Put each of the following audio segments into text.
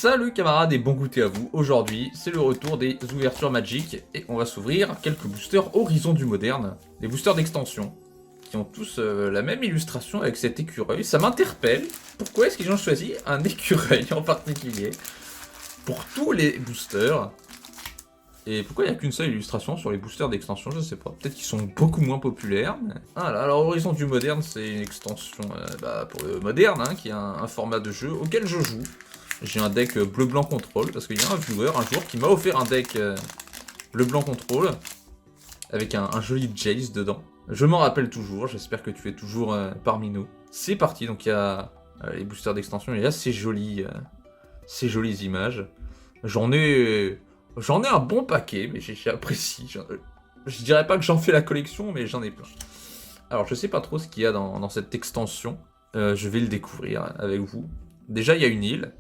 Salut camarades et bon goûter à vous. Aujourd'hui, c'est le retour des ouvertures Magic et on va s'ouvrir quelques boosters Horizon du Moderne. Des boosters d'extension qui ont tous la même illustration avec cet écureuil. Ça m'interpelle. Pourquoi est-ce qu'ils ont choisi un écureuil en particulier pour tous les boosters? Et pourquoi il n'y a qu'une seule illustration sur les boosters d'extension? Je sais pas. Peut-être qu'ils sont beaucoup moins populaires. Mais... Voilà, alors Horizon du Moderne, c'est une extension pour le moderne, hein, qui est un format de jeu auquel je joue. J'ai un deck bleu-blanc contrôle, parce qu'il y a un viewer un jour qui m'a offert un deck bleu-blanc contrôle, avec un joli Jace dedans. Je m'en rappelle toujours, j'espère que tu es toujours parmi nous. C'est parti, donc il y a les boosters d'extension, il y a ces jolies images. J'en ai un bon paquet, mais j'apprécie. Je dirais pas que j'en fais la collection, mais j'en ai plein. Alors je sais pas trop ce qu'il y a dans cette extension, je vais le découvrir avec vous. Déjà il y a une île.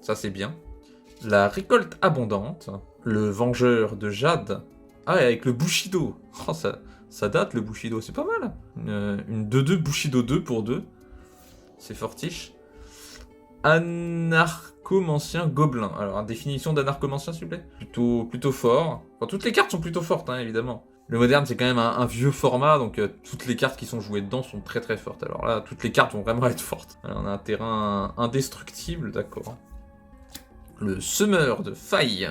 Ça c'est bien. La récolte abondante. Le vengeur de Jade. Ah, et avec le Bushido. Oh, ça date le Bushido, c'est pas mal. Une 2-2 Bushido 2 pour 2. C'est fortiche. Anarchomancien Gobelin. Alors, définition d'anarchomancien s'il vous plaît. Plutôt fort. Enfin, toutes les cartes sont plutôt fortes, hein, évidemment. Le moderne c'est quand même un vieux format, donc toutes les cartes qui sont jouées dedans sont très très fortes. Alors là, toutes les cartes vont vraiment être fortes. Alors, on a un terrain indestructible, d'accord. Le semeur de faille.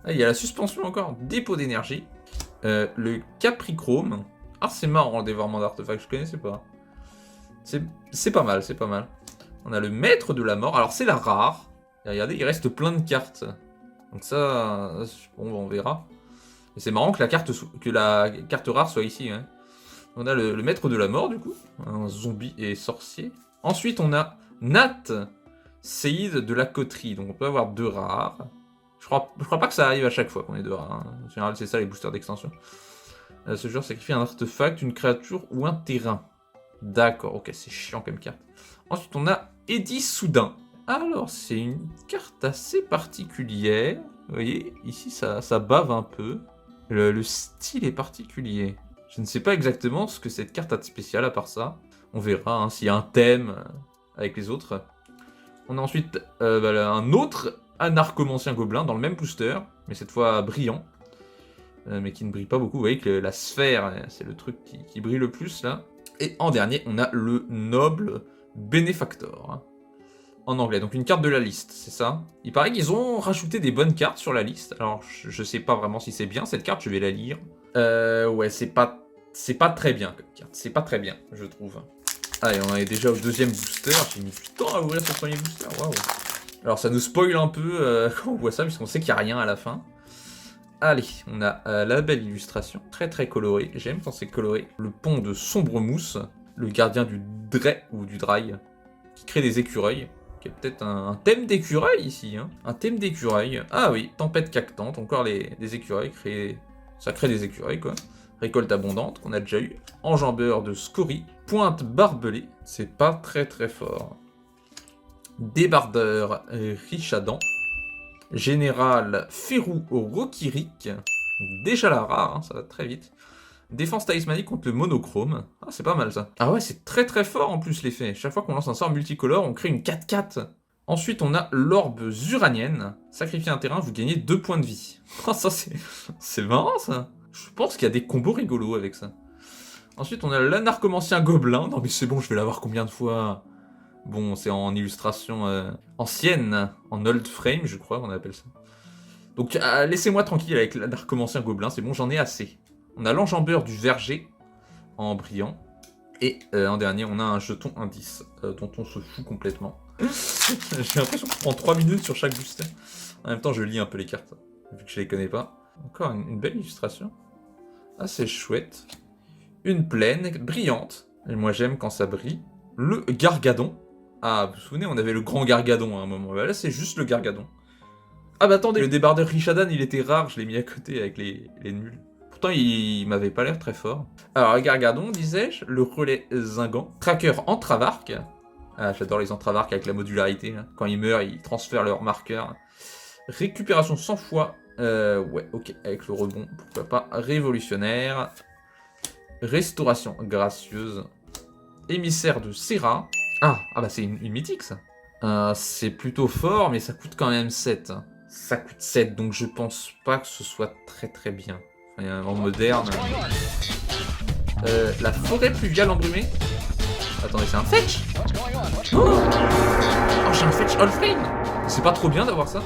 Ah, il y a la suspension encore. Dépôt d'énergie. Le caprichrome. Ah, c'est marrant le dévorement d'artefacts, je connaissais pas. C'est pas mal, c'est pas mal. On a le maître de la mort. Alors, c'est la rare. Et regardez, il reste plein de cartes. Donc ça, bon, on verra. Et c'est marrant que la carte rare soit ici. Hein. On a le maître de la mort, du coup. Un zombie et sorcier. Ensuite, on a Nat. Seïd de la coterie, donc on peut avoir 2 rares. Je crois pas que ça arrive à chaque fois qu'on ait 2 rares. Hein. En général, c'est ça les boosters d'extension. Ce joueur sacrifie un artefact, une créature ou un terrain. D'accord, ok, c'est chiant comme carte. Ensuite, on a Eddie Soudain. Alors, c'est une carte assez particulière. Vous voyez, ici, ça bave un peu. Le style est particulier. Je ne sais pas exactement ce que cette carte a de spécial à part ça. On verra hein, s'il y a un thème avec les autres. On a ensuite un autre anarchomancien gobelin dans le même booster, mais cette fois brillant, mais qui ne brille pas beaucoup. Vous voyez que la sphère, c'est le truc qui brille le plus là. Et en dernier, on a le noble bénéfactor, hein, en anglais. Donc une carte de la liste, c'est ça. Il paraît qu'ils ont rajouté des bonnes cartes sur la liste. Alors je sais pas vraiment si c'est bien cette carte, je vais la lire. Ouais, c'est pas très bien comme carte. C'est pas très bien, je trouve. Allez, on est déjà au deuxième booster. J'ai mis du temps à ouvrir ce premier booster. Waouh. Alors, ça nous spoil un peu quand on voit ça, puisqu'on sait qu'il n'y a rien à la fin. Allez, on a la belle illustration. Très très colorée. J'aime quand c'est coloré. Le pont de sombre mousse. Le gardien du Dray ou du Dry. Qui crée des écureuils. Qui est peut-être un thème d'écureuil ici. Hein. Un thème d'écureuil. Ah oui, tempête cactante. Encore des écureuils. Ça crée des écureuils quoi. Récolte abondante, qu'on a déjà eu. Enjambeur de scorie. Pointe barbelée. C'est pas très très fort. Débardeur Richadan. Général Ferrou Rokirik. Déjà la rare, hein, ça va très vite. Défense talismanique contre le monochrome. Ah, c'est pas mal ça. Ah ouais, c'est très très fort en plus l'effet. Chaque fois qu'on lance un sort multicolore, on crée une 4-4. Ensuite, on a l'orbe zuranienne. Sacrifiez un terrain, vous gagnez 2 points de vie. Oh, ça c'est marrant ça. Je pense qu'il y a des combos rigolos avec ça. Ensuite, on a l'anarchomancien gobelin. Non mais c'est bon, je vais l'avoir combien de fois? Bon, c'est en illustration ancienne, en old frame, je crois qu'on appelle ça. Donc, laissez-moi tranquille avec l'anarchomancien gobelin, c'est bon, j'en ai assez. On a l'enjambeur du verger, en brillant. Et en dernier, on a un jeton indice, dont on se fout complètement. J'ai l'impression que je prends 3 minutes sur chaque booster. En même temps, je lis un peu les cartes, vu que je les connais pas. Encore une belle illustration. Ah, c'est chouette. Une plaine brillante. Et moi, j'aime quand ça brille. Le gargadon. Ah, vous vous souvenez, on avait le grand gargadon à un moment. Là, c'est juste le gargadon. Ah bah attendez, le débardeur Richadan, il était rare. Je l'ai mis à côté avec les nuls. Pourtant, il m'avait pas l'air très fort. Alors, le gargadon, disais-je. Le relais zingant. Tracker entravarque. Ah, j'adore les entravarques avec la modularité. Hein. Quand ils meurent, ils transfèrent leur marqueur. Récupération 100 fois. Ouais, ok, avec le rebond, pourquoi pas. Révolutionnaire. Restauration gracieuse. Émissaire de Serra. Ah bah c'est une mythique ça. C'est plutôt fort, mais ça coûte quand même 7. Ça coûte 7, donc je pense pas que ce soit très très bien. Enfin, en moderne. La forêt pluviale embrumée. Attendez, c'est un fetch. Oh, j'ai un fetch all frame. C'est pas trop bien d'avoir ça.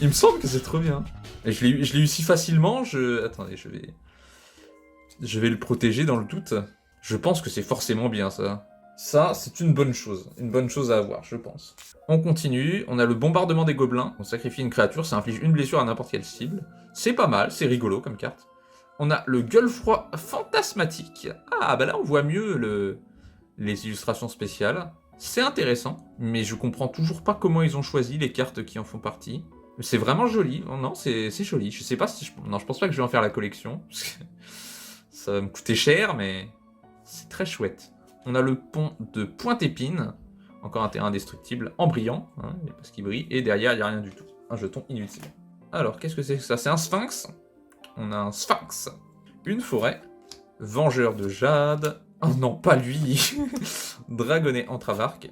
Il me semble que c'est trop bien. Et je l'ai eu si facilement, Attendez, je vais le protéger dans le doute. Je pense que c'est forcément bien, ça. Ça, c'est une bonne chose. Une bonne chose à avoir, je pense. On continue. On a le bombardement des gobelins. On sacrifie une créature, ça inflige une blessure à n'importe quelle cible. C'est pas mal, c'est rigolo comme carte. On a le gueule froid fantasmatique. Ah, bah là, on voit mieux les illustrations spéciales. C'est intéressant, mais je comprends toujours pas comment ils ont choisi les cartes qui en font partie. C'est vraiment joli. Oh non, c'est joli. Je sais pas si non, je pense pas que je vais en faire la collection. Parce que ça va me coûter cher, mais c'est très chouette. On a le pont de Pointe-Épine. Encore un terrain indestructible en brillant, hein, parce qu'il brille. Et derrière, il n'y a rien du tout. Un jeton inutile. Alors, qu'est-ce que c'est que ça? C'est un sphinx. On a un sphinx. Une forêt. Vengeur de jade. Oh non, pas lui. Dragonnet Entravarque.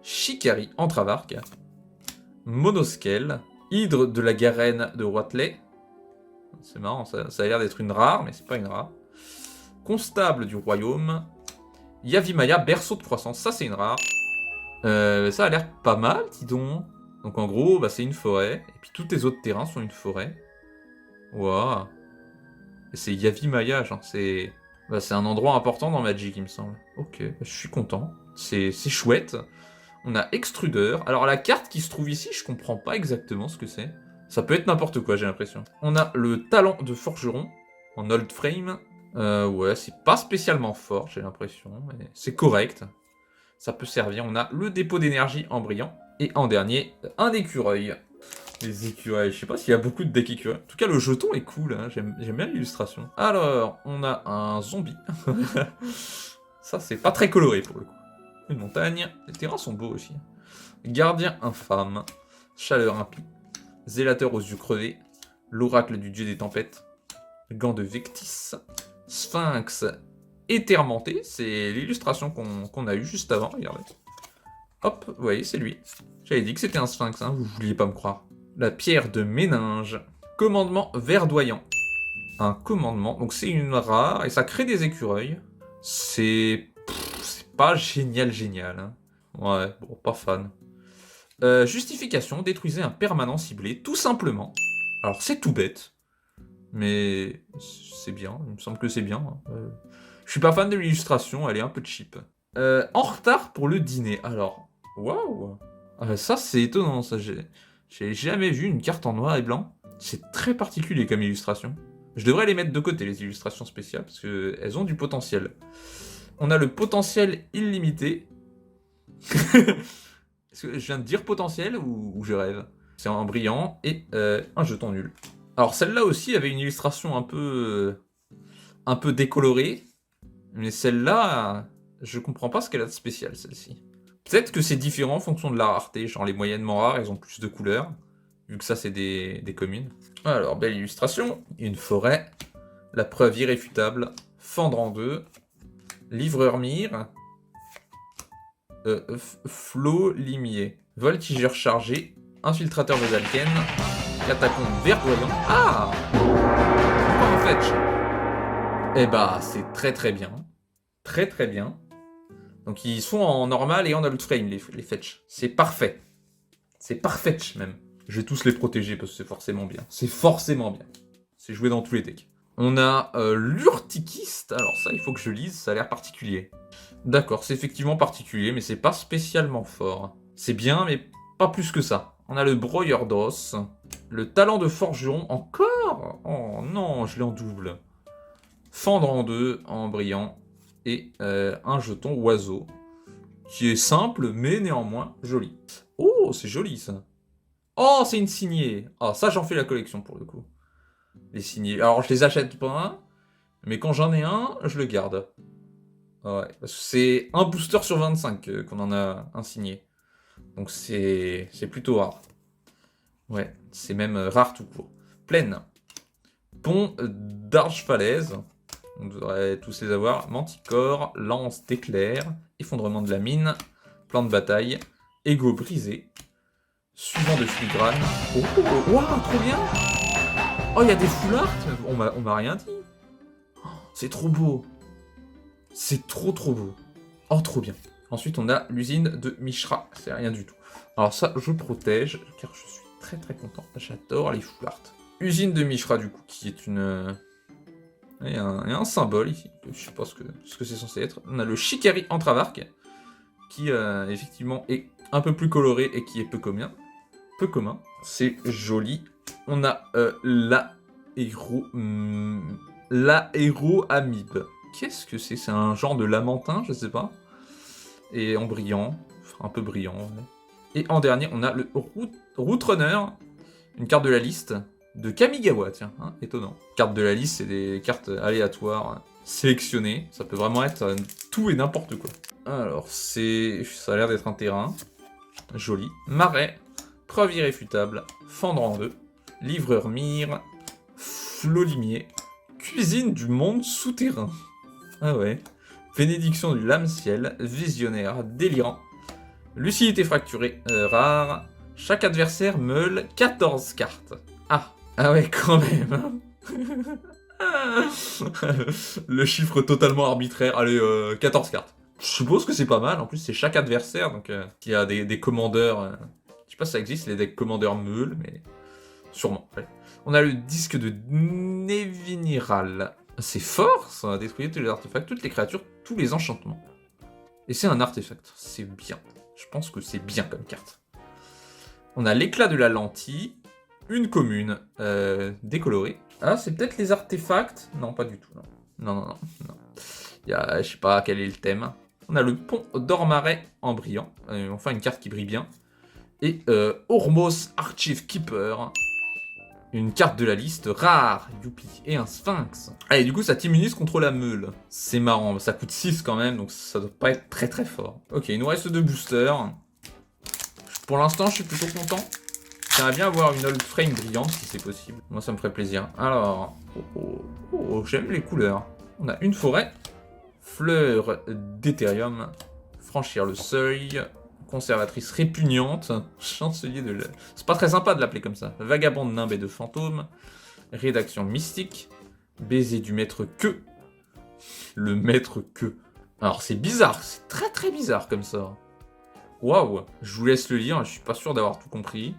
Chicari Entravarque. Monosquel. Hydre de la Garenne de Roitelet. C'est marrant, ça a l'air d'être une rare, mais c'est pas une rare. Constable du royaume. Yavimaya, berceau de croissance, ça c'est une rare. Ça a l'air pas mal, dis donc. Donc en gros, bah, c'est une forêt. Et puis tous les autres terrains sont une forêt. Waouh. C'est Yavimaya, genre c'est un endroit important dans Magic, il me semble. Ok, je suis content. C'est chouette. On a Extrudeur. Alors la carte qui se trouve ici, je comprends pas exactement ce que c'est. Ça peut être n'importe quoi, j'ai l'impression. On a le talent de forgeron en old frame. Ouais, c'est pas spécialement fort, j'ai l'impression, mais c'est correct. Ça peut servir. On a le dépôt d'énergie en brillant. Et en dernier, un écureuil. Les écureuils, je sais pas s'il y a beaucoup de decks écureuils. En tout cas, le jeton est cool, hein. J'aime bien l'illustration. Alors, on a un zombie. Ça, c'est pas très coloré pour le coup. Une montagne. Les terrains sont beaux aussi. Gardien infâme. Chaleur impie. Zélateur aux yeux crevés. L'oracle du dieu des tempêtes. Gant de Vectis. Sphinx étermenté. C'est l'illustration qu'on a eue juste avant, regardez. Hop, vous voyez, c'est lui. J'avais dit que c'était un sphinx, hein, vous vouliez pas me croire. La pierre de méninge. Commandement verdoyant. Un commandement, donc c'est une rare, et ça crée des écureuils. C'est pas génial, hein. Ouais, bon, pas fan. Justification, détruisez un permanent ciblé, tout simplement. Alors c'est tout bête, mais c'est bien, il me semble que c'est bien. Je suis pas fan de l'illustration, elle est un peu cheap. En retard pour le dîner, alors, waouh. Ça c'est étonnant, ça, j'ai jamais vu une carte en noir et blanc. C'est très particulier comme illustration. Je devrais les mettre de côté, les illustrations spéciales, parce qu'elles ont du potentiel. On a le potentiel illimité. Est-ce que je viens de dire potentiel ou je rêve? C'est en brillant et un jeton nul. Alors celle-là aussi avait une illustration un peu décolorée, mais celle-là, je comprends pas ce qu'elle a de spécial, celle-ci. Peut-être que c'est différent en fonction de la rareté, genre les moyennement rares, elles ont plus de couleurs, vu que ça c'est des communes. Alors, belle illustration, une forêt, la preuve irréfutable, fendre en deux, livreur mire, flot limier, voltigeur chargé, infiltrateur de Dalken, catacombe verdoyant. Ah, encore un fetch. Eh bah, c'est très très bien. Très très bien. Donc ils sont en normal et en old frame, les fetch. C'est parfait. C'est parfait même. Je vais tous les protéger parce que c'est forcément bien. C'est forcément bien. C'est joué dans tous les decks. On a l'urtiquiste. Alors ça, il faut que je lise, ça a l'air particulier. D'accord, c'est effectivement particulier, mais c'est pas spécialement fort. C'est bien, mais pas plus que ça. On a le broyeur d'os. Le talent de forgeron, encore. Oh non, je l'ai en double. Fendre en deux, en brillant. Et un jeton oiseau. Qui est simple, mais néanmoins joli. Oh, c'est joli ça. Oh, c'est une signée. Ah, ça, j'en fais la collection pour le coup. Les signés. Alors, je les achète pas, mais quand j'en ai un, je le garde. Ouais, parce que c'est un booster sur 25 qu'on en a un signé. Donc, c'est plutôt rare. Ouais, c'est même rare tout court. Plaine. Pont d'Arche-Falaise. On devrait tous les avoir. Manticore, lance d'éclair effondrement de la mine, plan de bataille, ego brisé, suivant de filigrane. Oh, waouh, trop bien. Oh, il y a des full art. On m'a rien dit. Oh, c'est trop beau. C'est trop beau. Oh, trop bien. Ensuite, on a l'usine de Mishra. C'est rien du tout. Alors ça, je protège, car je suis très content. J'adore les full art. Usine de Mishra, du coup, qui est une... Il y a un symbole ici. Je sais pas ce que c'est censé être. On a le Shikari Entravark, qui, effectivement, est un peu plus coloré et qui est peu commun. C'est joli. On a l'aéro-amibe. Qu'est-ce que c'est? C'est un genre de lamentin, je sais pas. Et en brillant, enfin, un peu brillant. Ouais. Et en dernier, on a le Route Runner, une carte de la liste de Kamigawa, tiens, hein, étonnant. Carte de la liste, c'est des cartes aléatoires sélectionnées. Ça peut vraiment être tout et n'importe quoi. Alors, ça a l'air d'être un terrain. Joli. Marais. Preuve irréfutable. Fendre en deux. Livreur mire. Flolimier. Cuisine du monde souterrain. Ah ouais. Bénédiction du lame-ciel. Visionnaire. Délirant. Lucidité fracturée. Rare. Chaque adversaire meule 14 cartes. Ah ouais, quand même. Le chiffre totalement arbitraire. Allez, 14 cartes. Je suppose que c'est pas mal. En plus, c'est chaque adversaire. Donc, il y a des commandeurs. Je sais pas si ça existe, les decks commandeurs meules, mais sûrement. Ouais. On a le disque de Neviniral. C'est fort, ça a détruit tous les artefacts, toutes les créatures, tous les enchantements. Et c'est un artefact. C'est bien. Je pense que c'est bien comme carte. On a l'éclat de la lentille. Une commune décolorée. Ah, c'est peut-être les artefacts? Non, pas du tout. Non. Il y a, je sais pas quel est le thème. On a le pont d'Ormarais en brillant. Enfin, une carte qui brille bien. Et Ormos Archive Keeper. Une carte de la liste rare. Youpi. Et un sphinx. Allez, du coup, ça t'immunise contre la meule. C'est marrant. Ça coûte 6 quand même, donc ça doit pas être très fort. Ok, il nous reste 2 boosters. Pour l'instant, je suis plutôt content. J'aimerais bien avoir une old frame brillante si c'est possible. Moi, ça me ferait plaisir. Alors, j'aime les couleurs. On a une forêt, fleur d'Ethereum, franchir le seuil, conservatrice répugnante, chancelier de l'air. C'est pas très sympa de l'appeler comme ça. Vagabond de nimbe et de fantôme, rédaction mystique, baiser du maître que. Le maître que. Alors, c'est bizarre, c'est très bizarre comme ça. Waouh, je vous laisse le lire, je suis pas sûr d'avoir tout compris.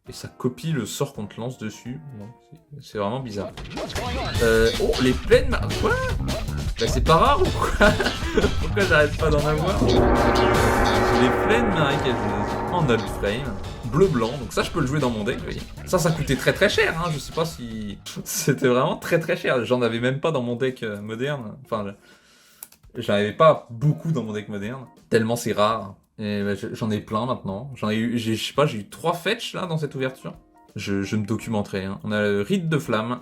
Et ça copie le sort qu'on te lance dessus. C'est vraiment bizarre. Oh, les plaines... Quoi? Bah c'est pas rare ou quoi? Pourquoi j'arrête pas d'en avoir? Les plaines marécageuses en old frame. Bleu-blanc, donc ça je peux le jouer dans mon deck, vous voyez. Ça coûtait très cher, hein. Je sais pas si... C'était vraiment très cher. J'en avais même pas dans mon deck moderne. Enfin, j'en avais pas beaucoup dans mon deck moderne. Tellement c'est rare. Et bah, j'en ai plein maintenant. Je sais pas, j'ai eu 3 fetch là dans cette ouverture. Je me documenterai. Hein. On a le rite de flamme.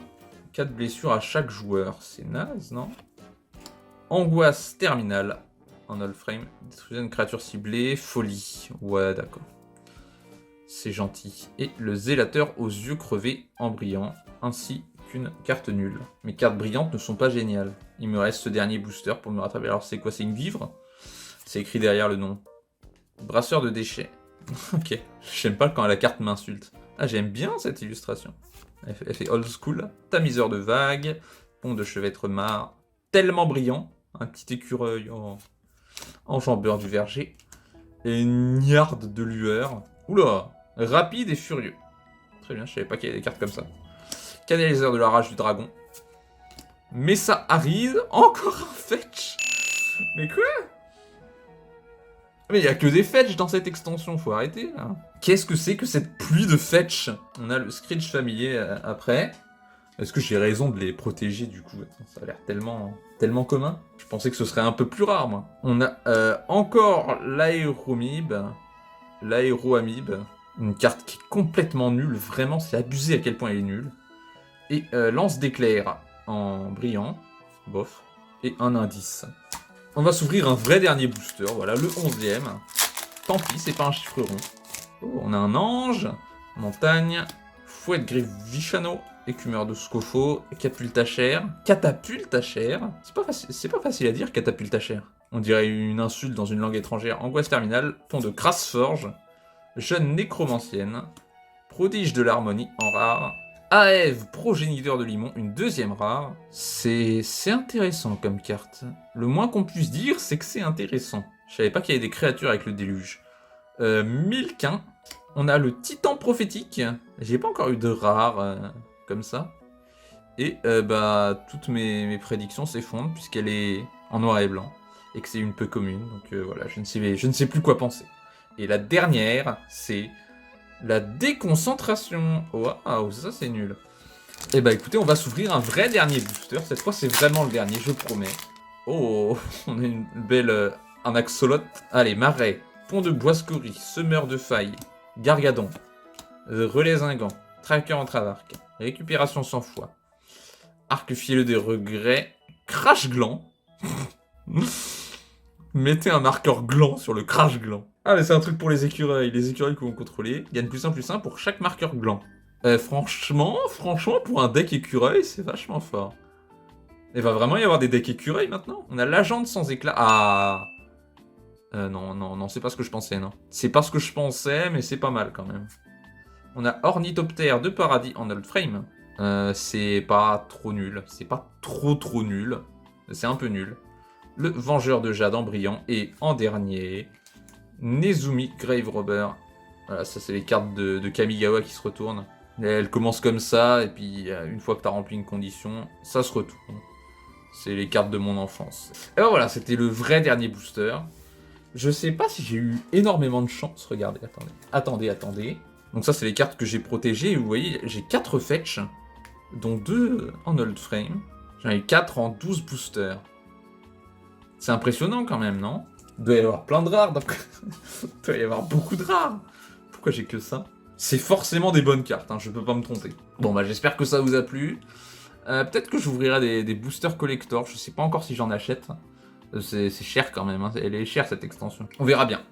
4 blessures à chaque joueur. C'est naze, non? Angoisse terminale. En all frame. Détruisez une créature ciblée. Folie. Ouais, d'accord. C'est gentil. Et le zélateur aux yeux crevés en brillant. Ainsi qu'une carte nulle. Mes cartes brillantes ne sont pas géniales. Il me reste ce dernier booster pour me rattraper. Alors c'est quoi? C'est une vivre? C'est écrit derrière le nom. Brasseur de déchets. Ok. J'aime pas quand la carte m'insulte. Ah, j'aime bien cette illustration. Elle fait old school. Tamiseur de vagues. Pont de chevêtre marre. Tellement brillant. Un petit écureuil en enjambeur du verger. Et une niarde de lueur. Oula. Rapide et furieux. Très bien, je savais pas qu'il y avait des cartes comme ça. Canalisateur de la rage du dragon. Messa aride. Encore un fetch. Mais quoi? Mais il n'y a que des fetch dans cette extension, faut arrêter là. Qu'est-ce que c'est que cette pluie de fetch? On a le Screech familier après. Est-ce que j'ai raison de les protéger du coup? Ça a l'air tellement commun. Je pensais que ce serait un peu plus rare moi. On a encore l'aéroamibe. Une carte qui est complètement nulle, vraiment c'est abusé à quel point elle est nulle. Et lance d'éclair en brillant, bof, et un indice. On va s'ouvrir un vrai dernier booster, voilà, le 11e. Tant pis, c'est pas un chiffre rond. Oh, on a un ange, montagne, fouette griffe Vichano, écumeur de Scofo, catapultachère. C'est pas facile à dire, catapultachère. On dirait une insulte dans une langue étrangère. Angoisse terminale. Pont de Crasse-Forge. Jeune nécromancienne. Prodige de l'harmonie en rare. Aève, progéniteur de Limon, une deuxième rare. C'est intéressant comme carte. Le moins qu'on puisse dire, c'est que c'est intéressant. Je savais pas qu'il y avait des créatures avec le déluge. Milquin. On a le Titan prophétique. J'ai pas encore eu de rare comme ça. Et toutes mes prédictions s'effondrent puisqu'elle est en noir et blanc. Et que c'est une peu commune. Donc voilà, je ne sais plus quoi penser. Et la dernière, c'est la déconcentration. Waouh, ça c'est nul. Et bah écoutez, on va s'ouvrir un vrai dernier booster. Cette fois, c'est vraiment le dernier, je promets. Oh, on a une belle... un axolot. Allez, marais, pont de Boiscorie, semeur de failles, gargadon, relais zingant, tracker en travarque, récupération sans foi, arc fielleux des regrets, crash gland. Mettez un marqueur gland sur le crash gland. Ah, mais c'est un truc pour les écureuils. Les écureuils que vous contrôlez gagnent +1/+1 pour chaque marqueur gland. Franchement, pour un deck écureuil, c'est vachement fort. Il va vraiment y avoir des decks écureuils maintenant. On a l'agente sans éclat. Ah. Non, c'est pas ce que je pensais, non. C'est pas ce que je pensais, mais c'est pas mal quand même. On a Ornithoptère de Paradis en old frame. C'est pas trop nul. C'est pas trop nul. C'est un peu nul. Le Vengeur de Jade en brillant. Et en dernier, Nezumi Grave Robber. Voilà, ça c'est les cartes de Kamigawa qui se retournent. Elle commence comme ça, et puis une fois que tu as rempli une condition, ça se retourne. C'est les cartes de mon enfance. Et ben voilà, c'était le vrai dernier booster. Je sais pas si j'ai eu énormément de chance. Regardez, attendez. Donc ça c'est les cartes que j'ai protégées. Vous voyez, j'ai 4 fetch, dont 2 en old frame. J'en ai 4 en 12 boosters. C'est impressionnant quand même, non? Il doit y avoir plein de rares, donc... Il doit y avoir beaucoup de rares. Pourquoi j'ai que ça? C'est forcément des bonnes cartes, hein, je peux pas me tromper. Bon bah j'espère que ça vous a plu. Peut-être que j'ouvrirai des boosters collector, je sais pas encore si j'en achète. C'est cher quand même, hein. Elle est chère cette extension. On verra bien.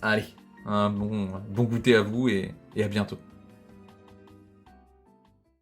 Allez, un bon goûter à vous et à bientôt.